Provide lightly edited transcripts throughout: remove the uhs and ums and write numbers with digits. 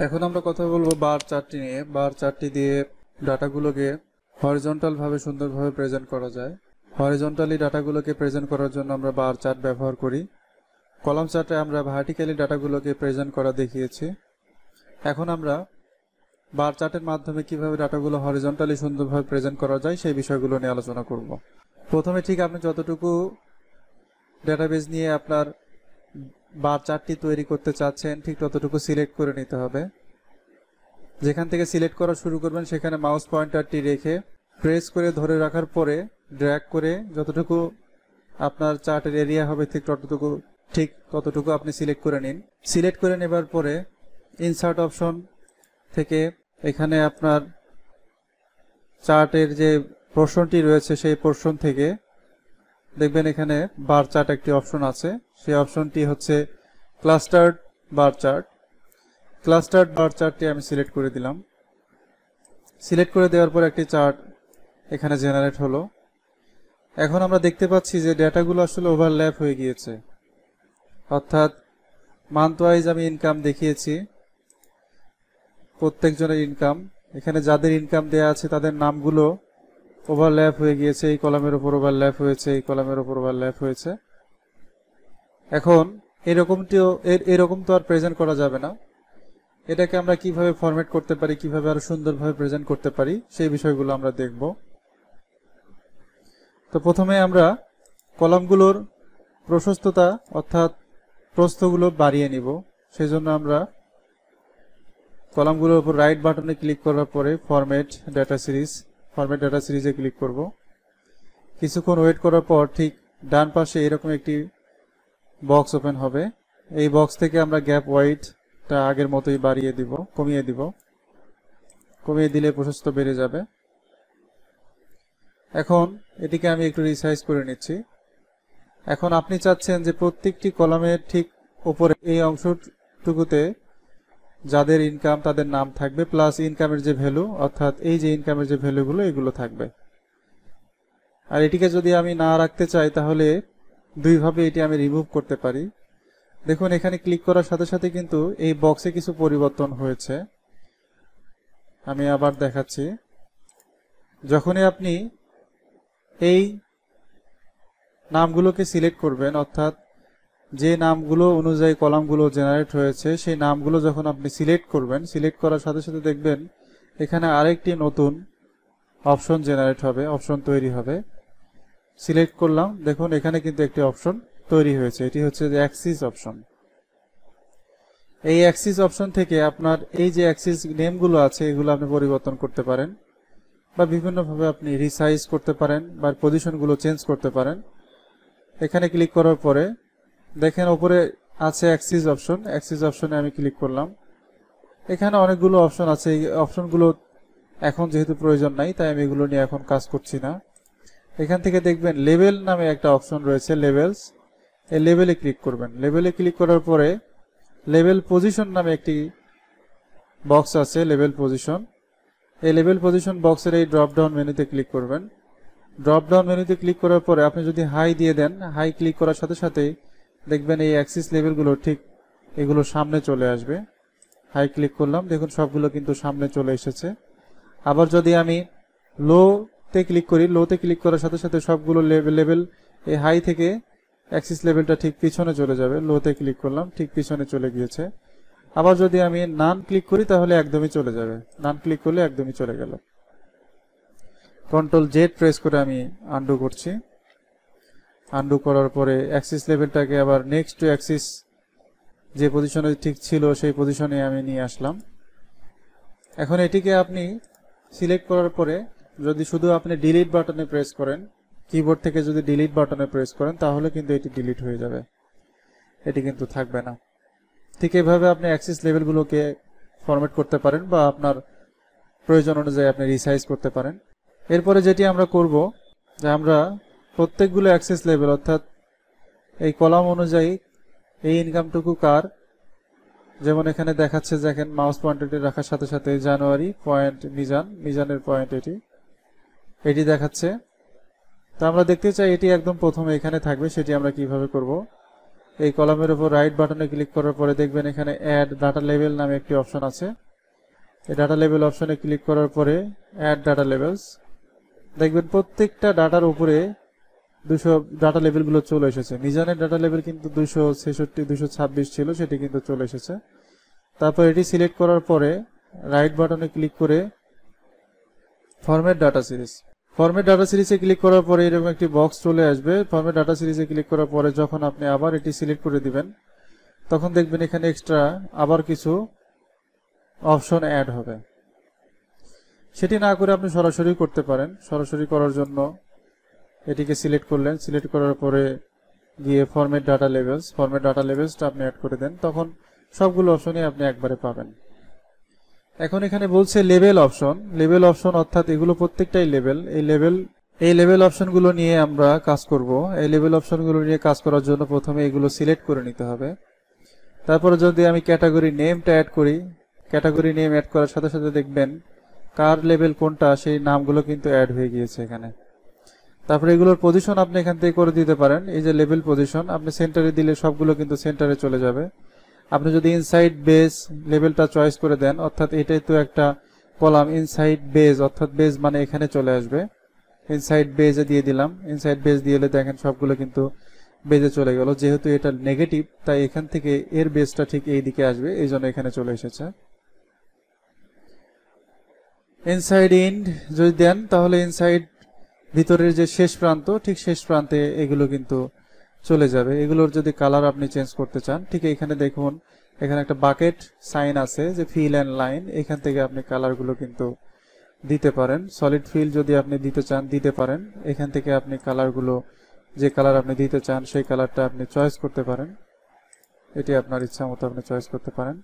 এখন আমরা কথা বলবো বার চার্টটি নিয়ে। বার চার্টটি দিয়ে ডাটাগুলোকে হরিজন্টাল ভাবে সুন্দরভাবে প্রেজেন্ট করা যায়। হরিজন্টালি ডাটাগুলোকে প্রেজেন্ট করার জন্য আমরা বার চার্ট ব্যবহার করি। কলাম চার্টে আমরা ভার্টিক্যালি ডাটাগুলোকে প্রেজেন্ট করা দেখিয়েছি। এখন আমরা বার চার্টের মাধ্যমে কিভাবে ডাটাগুলো হরিজন্টালি সুন্দরভাবে প্রেজেন্ট করা যায় সেই বিষয়গুলো নিয়ে আলোচনা করব। প্রথমে ঠিক আপনি যতটুকু ডেটাবেজ নিয়ে আপনার বার চার্টটি তৈরি করতে চাচ্ছেন ঠিক ততটুকু সিলেক্ট করে নিতে হবে। যেখান থেকে সিলেক্ট করা শুরু করবেন সেখানে মাউস পয়েন্টারটি রেখে প্রেস করে ধরে রাখার পরে ড্র্যাগ করে যতটুকু আপনার চার্টের এরিয়া হবে ঠিক ততটুকু আপনি সিলেক্ট করে নিন। সিলেক্ট করে নেবার পরে ইনসার্ট অপশন থেকে এখানে আপনার চার্টের যে পোর্শনটি রয়েছে সেই পোর্শন থেকে দেখবেন এখানে বার চার্ট একটি অপশন আছে। সেই অপশনটি হচ্ছে ক্লাস্টার্ড বার চার্ট। ক্লাস্টার্ড বার চার্টটি আমি সিলেক্ট করে দিলাম। সিলেক্ট করে দেওয়ার পর একটি চার্ট এখানে জেনারেট হলো। এখন আমরা দেখতে পাচ্ছি যে ডেটাগুলো আসলে ওভারল্যাপ হয়ে গিয়েছে, অর্থাৎ মান্থ ওয়াইজ আমি ইনকাম দেখিয়েছি, প্রত্যেকজনের ইনকাম। এখানে যাদের ইনকাম দেয়া আছে তাদের নামগুলো ওভারল্যাপ হয়ে গিয়েছে, এই কলামের উপর ওভারল্যাপ হয়েছে, এই কলামের উপর ওভারল্যাপ হয়েছে। এখন এরকম তো আর প্রেজেন্ট করা যাবে না। এটাকে আমরা কিভাবে ফরম্যাট করতে পারি, কিভাবে আরো সুন্দরভাবে প্রেজেন্ট করতে পারি সেই বিষয়গুলো আমরা দেখব। তো প্রথমে আমরা কলামগুলোর প্রশস্ততা অর্থাৎ প্রস্থগুলো বাড়িয়ে নিব। সেজন্য আমরা কলামগুলোর উপর রাইট বাটনে ক্লিক করার পরে ফরম্যাট ডাটা সিরিজে ক্লিক করব। কিছুক্ষণ ওয়েট করার পর ঠিক ডান পাশে এরকম একটি বক্স ওপেন হবে। এই বক্স থেকে আমরা গ্যাপ ওয়াইডটা আগের মতোই কমিয়ে দিলে প্রশস্ত বেড়ে যাবে। এখন এটিকে আমি একটু রিসাইজ করে নিচ্ছি। এখন আপনি চাচ্ছেন যে প্রত্যেকটি কলামের ঠিক উপরে এই অংশটুকুতে যাদের ইনকাম তাদের নাম থাকবে, প্লাস ইনকামের যে ভ্যালু অর্থাৎ এই যে ইনকামের যে ভ্যালুগুলো এগুলো থাকবে। আর এটিকে যদি আমি না রাখতে চাই তাহলে দুইভাবে এটি আমি রিমুভ করতে পারি। দেখুন এখানে ক্লিক করার সাথে সাথে কিন্তু এই বক্সে কিছু পরিবর্তন হয়েছে। আমি আবার দেখাচ্ছি। যখনই আপনি এই নামগুলোকে সিলেক্ট করবেন, অর্থাৎ যে নামগুলো অনুযায়ী কলামগুলো জেনারেট হয়েছে সেই নামগুলো যখন আপনি সিলেক্ট করবেন, সিলেক্ট করার সাথে সাথে দেখবেন এখানে আরেকটি নতুন অপশন জেনারেট হবে, অপশন তৈরি হবে। সিলেক্ট করলাম, দেখুন এখানে কিন্তু একটি অপশন তৈরি হয়েছে। এটি হচ্ছে যে অ্যাক্সিস অপশন। এই অ্যাক্সিস অপশন থেকে আপনার এই যে অ্যাক্সিস নেমগুলো আছে এগুলো আপনি পরিবর্তন করতে পারেন বা বিভিন্নভাবে আপনি রিসাইজ করতে পারেন বা পজিশনগুলো চেঞ্জ করতে পারেন। এখানে ক্লিক করার পরে দেখেন উপরে আছে অ্যাক্সিস অপশন। অ্যাক্সিস অপশনে আমি ক্লিক করলাম। এখানে অনেকগুলো অপশন আছে। এই অপশনগুলো এখন যেহেতু প্রয়োজন নাই তাই আমি এগুলো নিয়ে এখন কাজ করছি না। এখান থেকে দেখবেন লেভেল নামে একটা অপশন রয়েছে, লেভেলস। এই লেভেলে ক্লিক করবেন। লেভেলে ক্লিক করার পরে লেভেল পজিশন নামে একটি বক্স আছে, লেভেল পজিশন। এই লেভেল পজিশন বক্সের এই ড্রপ ডাউন মেনুতে ক্লিক করবেন। ড্রপ ডাউন মেনুতে ক্লিক করার পরে আপনি যদি হাই দিয়ে দেন, হাই ক্লিক করার সাথে সাথে দেখবেন এই অ্যাক্সিস লেভেলগুলো ঠিক এগুলো সামনে চলে আসবে। হাই ক্লিক করলাম, দেখুন সবগুলো কিন্তু সামনে চলে এসেছে। আবার যদি আমি লোতে ক্লিক করি, লোতে ক্লিক করার সাথে সাথে সবগুলো লেভেল এই হাই থেকে অ্যাক্সিস লেভেলটা ঠিক পিছনে চলে যাবে। লোতে ক্লিক করলাম, ঠিক পিছনে চলে গিয়েছে। আবার যদি আমি নান ক্লিক করি তাহলে একদমই চলে যাবে। নান ক্লিক করলে একদমই চলে গেল। কন্ট্রোল জেড প্রেস করে আমি আনডু করছি। আনডু করার পরে অ্যাক্সিস লেভেলটাকে আবার নেক্সট টু অ্যাক্সিস যে পজিশনে ঠিক ছিল সেই পজিশনে আমি নিয়ে আসলাম। এখন এটিকে আপনি সিলেক্ট করার পরে যদি শুধু আপনি ডিলিট বাটনে প্রেস করেন, কিবোর্ড থেকে যদি ডিলিট বাটনে প্রেস করেন তাহলে কিন্তু এটি ডিলিট হয়ে যাবে, এটি কিন্তু থাকবে না। ঠিক এভাবে আপনি অ্যাক্সিস লেভেলগুলোকে ফরম্যাট করতে পারেন বা আপনার প্রয়োজন অনুযায়ী আপনি রিসাইজ করতে পারেন। এরপরে যেটি আমরা করব যে আমরা প্রত্যেকগুলো অ্যাক্সেস লেভেল অর্থাৎ এই কলাম অনুযায়ী এই ইনকামটুকু কার, যেমন এখানে দেখাচ্ছে দেখেন মাউস পয়েন্টারটি রাখার সাথে সাথে জানুয়ারি পয়েন্ট মিজানের পয়েন্ট এটি দেখাচ্ছে। তো আমরা দেখতে চাই এটি একদম প্রথমে এখানে থাকবে, সেটি আমরা কিভাবে করব। এই কলামের উপর রাইট বাটনে ক্লিক করার পরে দেখবেন এখানে অ্যাড ডাটা লেভেল নামে একটি অপশন আছে। এই ডাটা লেভেল অপশনে ক্লিক করার পরে অ্যাড ডাটা লেভেলস, দেখবেন প্রত্যেকটা ডাটার উপরে 200 ডাটা লেভেলগুলো চলে এসেছে। মিজানের ডাটা লেভেল কিন্তু 266 226 ছিল, সেটি কিন্তু চলে এসেছে। তারপর এটি সিলেক্ট করার পরে রাইট বাটনে ক্লিক করে format data series, format data সিরিজে ক্লিক করার পরে এরকম একটি বক্স চলে আসবে। ফরম্যাট ডাটা সিরিজে ক্লিক করার পরে যখন আপনি আবার এটি সিলেক্ট করে দিবেন তখন দেখবেন এখানে এক্সট্রা আবার কিছু অপশন অ্যাড হবে। সেটি না করে আপনি সরাসরি করতে পারেন। সরাসরি করার জন্য এটিকে সিলেক্ট করলেন, সিলেক্ট করার পরে গিয়ে format data labels, format data লেভেলসটা আপনি অ্যাড করে দেন, তখন সবগুলো অপশনই আপনি একবারে পাবেন। এখন এখানে বলছে লেভেল অপশন, লেভেল অপশন অর্থাৎ এগুলো প্রত্যেকটাই লেভেল। এই লেভেল অপশনগুলো নিয়ে আমরা কাজ করব। এই লেভেল অপশনগুলো নিয়ে কাজ করার জন্য প্রথমে এগুলো সিলেক্ট করে নিতে হবে। তারপরে যদি আমি ক্যাটাগরি নেমটা অ্যাড করি, ক্যাটাগরি নেম অ্যাড করার সাথে সাথে দেখবেন কার লেভেল কোনটা সেই নামগুলো কিন্তু অ্যাড হয়ে গিয়েছে এখানে। তারপরে এগুলোর পজিশন আপনি এখান থেকে করে দিতে পারেন। এই যে লেভেল পজিশন আপনি সেন্টারে দিলে সবগুলো কিন্তু সেন্টারে চলে যাবে। আপনি যদি ইনসাইড বেজ লেভেলটা চয়েস করে দেন, অর্থাৎ এটাই তো একটা কলাম ইনসাইড বেজ, অর্থাৎ বেজ মানে এখানে চলে আসবে। ইনসাইড বেজে দিয়ে দিলাম, ইনসাইড বেজ দিয়ে দেখেন সবগুলো কিন্তু বেজে চলে গেল। যেহেতু এটা নেগেটিভ তাই এখান থেকে এর বেজটা ঠিক এই দিকে আসবে, এই জন্য এখানে চলে এসেছে। ইনসাইড ইন্ড যদি দেন তাহলে ইনসাইড ভিতরের যে শেষ প্রান্ত ঠিক শেষ প্রান্তে এগুলো কিন্তু চলে যাবে। এগুলোর যদি কালার আপনি চেঞ্জ করতে চান, ঠিক এখানে দেখুন এখানে একটা বাকেট সাইন আছে যে ফিল অ্যান্ড লাইন, এখান থেকে আপনি কালারগুলো কিন্তু দিতে পারেন। সলিড ফিল যদি আপনি দিতে চান দিতে পারেন। এখান থেকে আপনি কালারগুলো যে কালার আপনি দিতে চান সেই কালারটা আপনি চয়েস করতে পারেন। এটি আপনার ইচ্ছা মতো আপনি চয়েস করতে পারেন।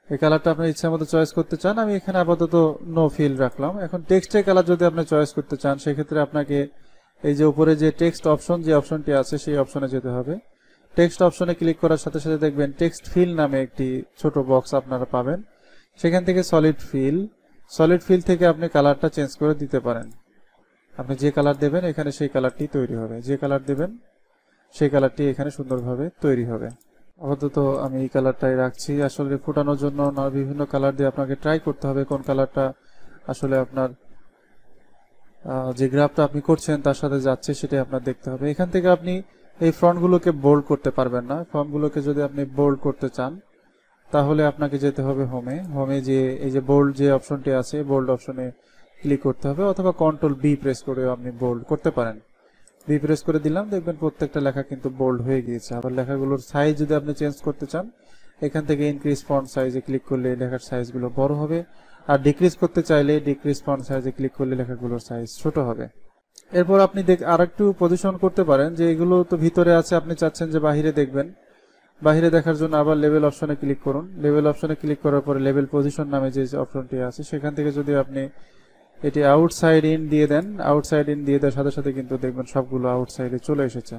এই কালারটা আপনার ইচ্ছা মতো চয়েস করতে চান। আমি এখানে আপাতত নো ফিল রাখলাম। এখন টেক্সটের কালার যদি আপনি চয়েস করতে চান সেক্ষেত্রে আপনাকে এই যে উপরে যে টেক্সট অপশন যে অপশনটি আছে সেই অপশনে যেতে হবে। টেক্সট অপশনে ক্লিক করার সাথে সাথে দেখবেন টেক্সট ফিল নামে একটি ছোট বক্স আপনারা পাবেন। সেখান থেকে সলিড ফিল থেকে আপনি কালারটা চেঞ্জ করে দিতে পারেন। আপনি যে কালার দেবেন এখানে সেই কালারটি তৈরি হবে, যে কালার দেবেন সেই কালারটি এখানে সুন্দরভাবে তৈরি হবে। আপাতত আমি এই কালারটাই রাখছি। আসলে ফোটানোর জন্য না বিভিন্ন কালার দিয়ে আপনাকে ট্রাই করতে হবে কোন কালারটা আসলে আপনার যে গ্রাফটা আপনি করছেন তার সাথে যাচ্ছে সেটাই আপনার দেখতে হবে। এখান থেকে আপনি এই ফন্টগুলোকে বোল্ড করতে পারবেন না। ফন্টগুলোকে যদি আপনি বোল্ড করতে চান তাহলে আপনাকে যেতে হবে হোমে যে এই যে বোল্ড যে অপশনটি আছে বোল্ড অপশনে ক্লিক করতে হবে, অথবা কন্ট্রোল বি প্রেস করে আপনি বোল্ড করতে পারেন। বি প্রেস করে দিলাম, দেখবেন প্রত্যেকটা লেখা কিন্তু বোল্ড হয়ে গিয়েছে। আবার লেখাগুলোর সাইজ যদি আপনি চেঞ্জ করতে চান এখান থেকে ইনক্রিজ ফন্ট সাইজে ক্লিক করলে লেখার সাইজগুলো বড় হবে, আর ডিক্রিজ করতে চাইলে ডিক্রিজ ফন্ট সাইজে ক্লিক করলে লেখাগুলোর সাইজ ছোট হবে। এরপর আপনি আরেকটু পজিশন করতে পারেন যে এগুলো তো ভিতরে আছে, আপনি চাচ্ছেন যে বাহিরে দেখবেন। বাহিরে দেখার জন্য আবার লেভেল অপশনে ক্লিক করুন। লেভেল অপশনে ক্লিক করার পরে লেভেল পজিশন নামে যে অপশনটি আছে সেখান থেকে যদি আপনি এটি আউটসাইড ইন দিয়ে দেন, আউটসাইড ইন দিয়ে দেওয়ার সাথে সাথে কিন্তু দেখবেন সবগুলো আউটসাইডে চলে এসেছে।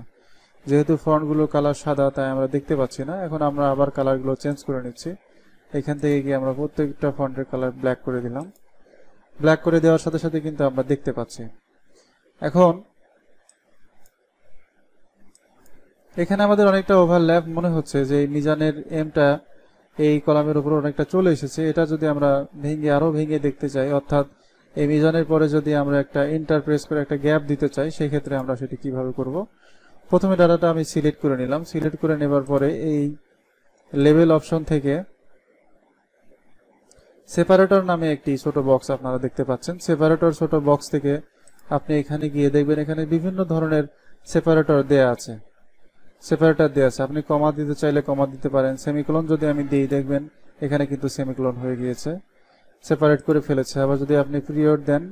যেহেতু ফন্টগুলো কালার সাদা তাই আমরা দেখতে পাচ্ছি না। এখন আমরা আবার কালারগুলো চেঞ্জ করে নিচ্ছি। এখান থেকে গিয়ে আমরা প্রত্যেকটা ফন্টের কালার ব্ল্যাক করে দিলাম। ব্ল্যাক করে দেওয়ার সাথে সাথে কিন্তু আমরা দেখতে পাচ্ছি। এখন এখানে আমাদের অনেকটা ওভারল্যাপ মনে হচ্ছে যে মিজানের এমটা এই কলামের উপর অনেকটা চলে এসেছে। এটা যদি আমরা আরো ভেঙে দেখতে চাই, অর্থাৎ এই মিজানের পরে যদি আমরা একটা এন্টার প্রেস করে একটা গ্যাপ দিতে চাই সেই ক্ষেত্রে আমরা সেটি কিভাবে করব। প্রথমে ডাটাটা আমি সিলেক্ট করে নিলাম। সিলেক্ট করে নেবার পরে এই লেভেল অপশন থেকে সেপারেটর নামে একটি ছোট বক্স আপনারা দেখতে পাচ্ছেন। সেপারেটর ছোট বক্স থেকে আপনি এখানে গিয়ে দেখবেন এখানে বিভিন্ন ধরনের সেপারেটর দেয়া আছে। আপনি কমা দিতে চাইলে কমা দিতে পারেন। সেমিকোলন যদি আমি দিই দেখবেন এখানে কিন্তু সেমিকোলন হয়ে গিয়েছে, সেপারেট করে ফেলেছে। আবার যদি আপনি পিরিয়ড দেন,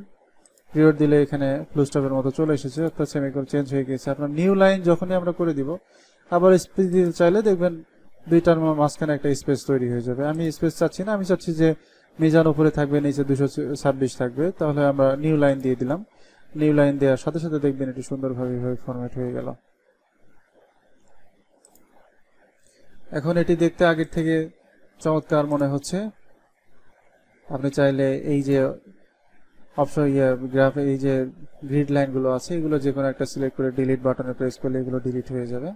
পিরিয়ড দিলে এখানে ফুল স্টপের মতো চলে এসেছে, অর্থাৎ সেমিকোলন চেঞ্জ হয়ে গিয়েছে। আপনার নিউ লাইন যখনই আমরা করে দিব আবার স্পেস দিতে চাইলে দেখবেন দুইটার মাঝখানে একটা স্পেস তৈরি হয়ে যাবে। আমি স্পেস চাচ্ছি না, আমি চাচ্ছি যে মিজান উপরে থাকবে নিচে 226 থাকবে, তাহলে আমরা নিউ লাইন দিয়ে দিলাম। নিউ লাইন দেওয়ার সাথে সাথে দেখবেন এটি সুন্দরভাবে ফরম্যাট হয়ে গেল। এখন এটি দেখতে আগের থেকে চমৎকার মনে হচ্ছে। আপনি চাইলে এই যে অপশন গ্রাফ এই যে গ্রিড লাইনগুলো আছে এগুলো যে কোনো একটা সিলেক্ট করে ডিলিট বাটনে প্রেস করলে এগুলো ডিলিট হয়ে যাবে।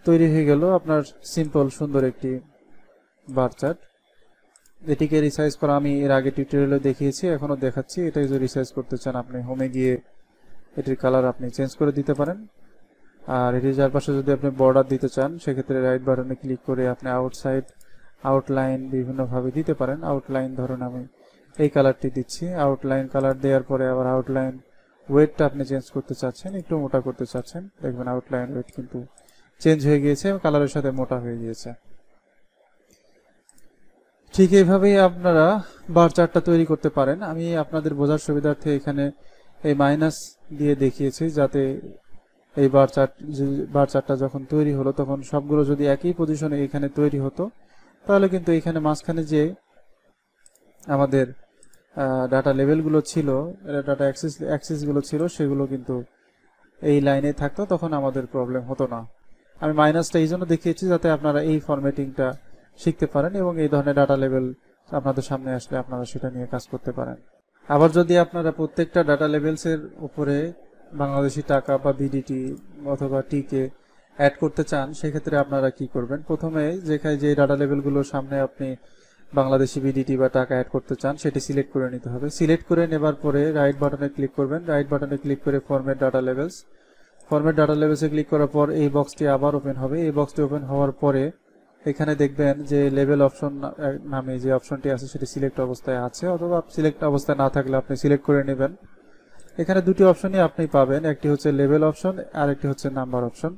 তৈরি হয়ে গেল আপনার সিম্পল সুন্দর একটি বার চার্ট। এটিকে রিসাইজ করা আমি এর আগে টিউটোরিয়ালে দেখিয়েছি, এখনো দেখাচ্ছি। এটা যদি রিসাইজ করতে চান আপনি হোমে গিয়ে এটির কালার আপনি চেঞ্জ করে দিতে পারেন। আর এটির চারপাশে যদি আপনি বর্ডার দিতে চান সেক্ষেত্রে রাইট বাটনে ক্লিক করে আপনি আউটসাইড আউটলাইন বিভিন্নভাবে দিতে পারেন। আউটলাইন ধরুন আমি এই কালারটি দিচ্ছি, আউটলাইন কালার দেওয়ার পরে আবার আউটলাইন ওয়েটটা আপনি চেঞ্জ করতে চাচ্ছেন, একটু মোটা করতে চাচ্ছেন, দেখবেন আউটলাইন ওয়েট কিন্তু চেঞ্জ হয়ে গিয়েছে এবং কালারের সাথে মোটা হয়ে গিয়েছে। ঠিক এইভাবেই আপনারা বার চার্টটা তৈরি করতে পারেন। আমি আপনাদের বোঝার সুবিধার্থে এখানে এই মাইনাস দিয়ে দেখিয়েছি, যাতে এই বার চার্টটা যখন তৈরি হলো তখন সবগুলো যদি একই পজিশনে এখানে তৈরি হতো তাহলে কিন্তু এখানে মাঝখানে যে আমাদের ডাটা লেভেলগুলো ছিল, ডাটা অ্যাক্সেসগুলো ছিল সেগুলো কিন্তু এই লাইনে থাকতো, তখন আমাদের প্রবলেম হতো না। আমি মাইনাসটা এই জন্য দেখিয়েছি যাতে আপনারা এই ফরম্যাটিংটা শিখতে পারেন এবং এই ধরনের ডাটা লেভেল আপনাদের সামনে আসলে আপনারা সেটা নিয়ে কাজ করতে পারেন। আবার যদি আপনারা প্রত্যেকটা ডাটা লেভেলসের উপরে বাংলাদেশি টাকা বা বিডিটি অথবা টিকে অ্যাড করতে চান সেক্ষেত্রে আপনারা কি করবেন, প্রথমে যেখানে যে ডাটা লেভেলগুলোর সামনে আপনি বাংলাদেশি বিডিটি বা টাকা অ্যাড করতে চান সেটি সিলেক্ট করে নিতে হবে। সিলেক্ট করে নেবার পরে রাইট বাটনে ক্লিক করবেন, রাইট বাটনে ক্লিক করে format data labels, format data লেভেলসে ক্লিক করার পর এই বক্সটি আবার ওপেন হবে। এই বক্সটি ওপেন হওয়ার পরে এখানে দেখবেন যে লেভেল অপশন নামে যে অপশনটি আছে সেটি সিলেক্ট অবস্থায় আছে, অথবা সিলেক্ট অবস্থায় না থাকলে আপনি সিলেক্ট করে নেবেন। এখানে দুটি অপশনই আপনি পাবেন, একটি হচ্ছে লেভেল অপশন আর একটি হচ্ছে নাম্বার অপশন।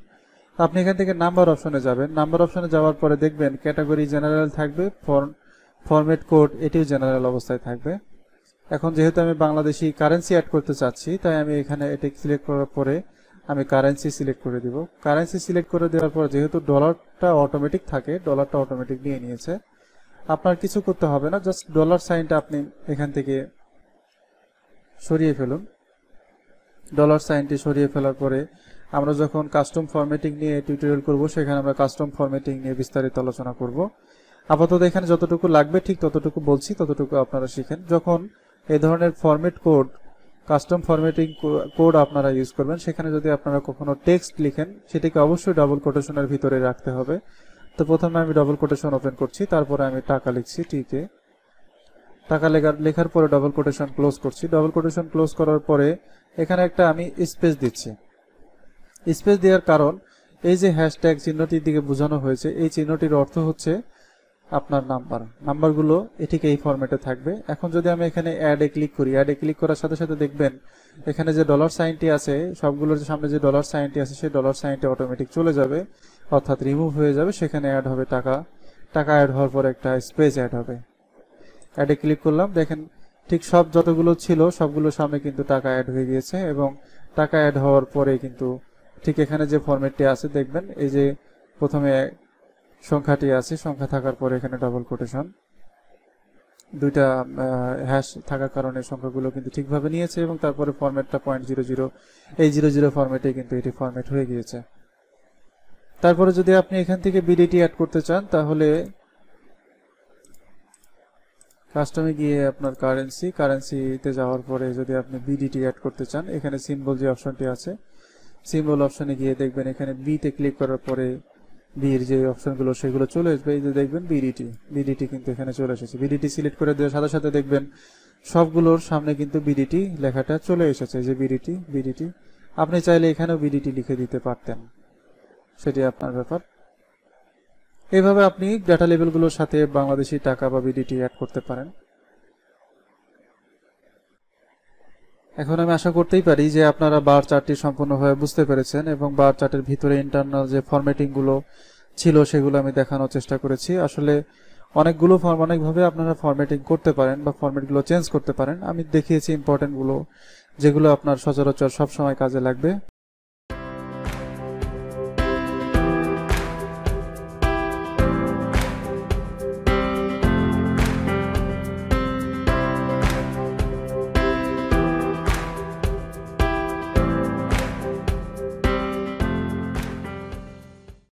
আপনি এখান থেকে নাম্বার অপশনে যাবেন। নাম্বার অপশনে যাওয়ার পরে দেখবেন ক্যাটাগরি জেনারেল থাকবে, ফরম্যাট কোড এটিও জেনারেল অবস্থায় থাকবে। এখন যেহেতু আমি বাংলাদেশি কারেন্সি অ্যাড করতে চাচ্ছি তাই আমি এখানে এটি সিলেক্ট করার পরে আমি কারেন্সি সিলেক্ট করে দিব। কারেন্সি সিলেক্ট করে দেওয়ার পর যেহেতু ডলারটা অটোমেটিক থাকে, ডলারটা অটোমেটিক নিয়ে নিয়েছে, আপনার কিছু করতে হবে না, জাস্ট ডলার সাইনটা আপনি এখান থেকে সরিয়ে ফেলুন। ডলার সাইনটি সরিয়ে ফেলার পরে আমরা যখন কাস্টম ফরম্যাটিং নিয়ে টিউটোরিয়াল করব সেখানে আমরা কাস্টম ফরম্যাটিং নিয়ে বিস্তারিত আলোচনা করব। আপাতত এখানে যতটুকু লাগবে ঠিক ততটুকু বলছি, ততটুকু আপনারা শিখেন। যখন এই ধরনের format code, custom formatting code আপনারা ইউজ করবেন সেখানে যদি আপনারা কখনো টেক্সট লিখেন সেটাকে অবশ্যই ডাবল কোটেশনের ভিতরে রাখতে হবে। তো প্রথমে আমি ডাবল কোটেশন ওপেন করছি, তারপরে আমি টাকা লিখছি, টিকে টাকা লেখার পরে ডাবল কোটেশন ক্লোজ করছি। ডাবল কোটেশন ক্লোজ করার পরে এখানে একটা আমি স্পেস দিচ্ছি। স্পেস দেওয়ার কারণ এই যে হ্যাশট্যাগ চিহ্নটির দিকে বোঝানো হয়েছে, এই চিহ্নটির অর্থ হচ্ছে আপনার নাম্বারগুলো এটিকে এই ফরম্যাটে থাকবে। এখন যদি আমি এখানে অ্যাডে ক্লিক করি, অ্যাডে ক্লিক করার সাথে সাথে দেখবেন এখানে যে ডলার সাইনটি আছে, সবগুলোর সামনে যে ডলার সাইনটি আছে সেই ডলার সাইনটি অটোমেটিক চলে যাবে, অর্থাৎ রিমুভ হয়ে যাবে। সেখানে অ্যাড হবে টাকা, টাকা অ্যাড হওয়ার পর একটা স্পেস অ্যাড হবে। অ্যাডে ক্লিক করলাম, দেখেন ঠিক সব যতগুলো ছিল সবগুলোর সামনে কিন্তু টাকা অ্যাড হয়ে গিয়েছে এবং টাকা অ্যাড হওয়ার পরে কিন্তু ঠিক এখানে যে ফরম্যাটটি আছে দেখবেন এই যে প্রথমে সংখ্যাটি আছে, সংখ্যা থাকার পরে এখানে ডাবল কোটেশন, দুইটা হ্যাশ থাকার কারণে সংখ্যাগুলো কিন্তু ঠিকভাবে নিয়েছে এবং তারপরে ফরম্যাটটা 0.00, এই 00 ফরম্যাটে কিন্তু এটি ফরম্যাট হয়ে গিয়েছে। তারপরে যদি আপনি এখান থেকে বিডিটি অ্যাড করতে চান তাহলে কাস্টমে গিয়ে আপনার কারেন্সিতে যাওয়ার পরে যদি আপনি বিডিটি অ্যাড করতে চান এখানে সিম্বল যে অপশনটি আছে, সিম্বল অপশনে গিয়ে দেখবেন এখানে বিতে ক্লিক করার পরে বির যে অপশনগুলো সেগুলো চলে আসবে। এই যে দেখবেন বিডিটি কিন্তু এখানে চলে এসেছে। বিডিটি সিলেক্ট করে দেওয়ার সাথে সাথে দেখবেন সবগুলোর সামনে কিন্তু বিডিটি লেখাটা চলে এসেছে। যে বিডিটি আপনি চাইলে এখানেও বিডিটি লিখে দিতে পারতেন, সেটি আপনার ব্যাপার। এইভাবে আপনি ডাটা লেভেলগুলোর সাথে বাংলাদেশি টাকা বা বিডিটি অ্যাড করতে পারেন। এখন আমি আশা করতেই পারি যে আপনারা বার চার্টটি সম্পূর্ণভাবে বুঝতে পেরেছেন এবং বার চার্টের ভিতরে ইন্টারনাল যে ফরম্যাটিংগুলো ছিল সেগুলো আমি দেখানোর চেষ্টা করেছি। আসলে অনেকভাবে আপনারা ফরম্যাটিং করতে পারেন বা ফরম্যাটগুলো চেঞ্জ করতে পারেন। আমি দেখিয়েছি ইম্পর্টেন্টগুলো, যেগুলো আপনার সচরাচর সবসময় কাজে লাগবে।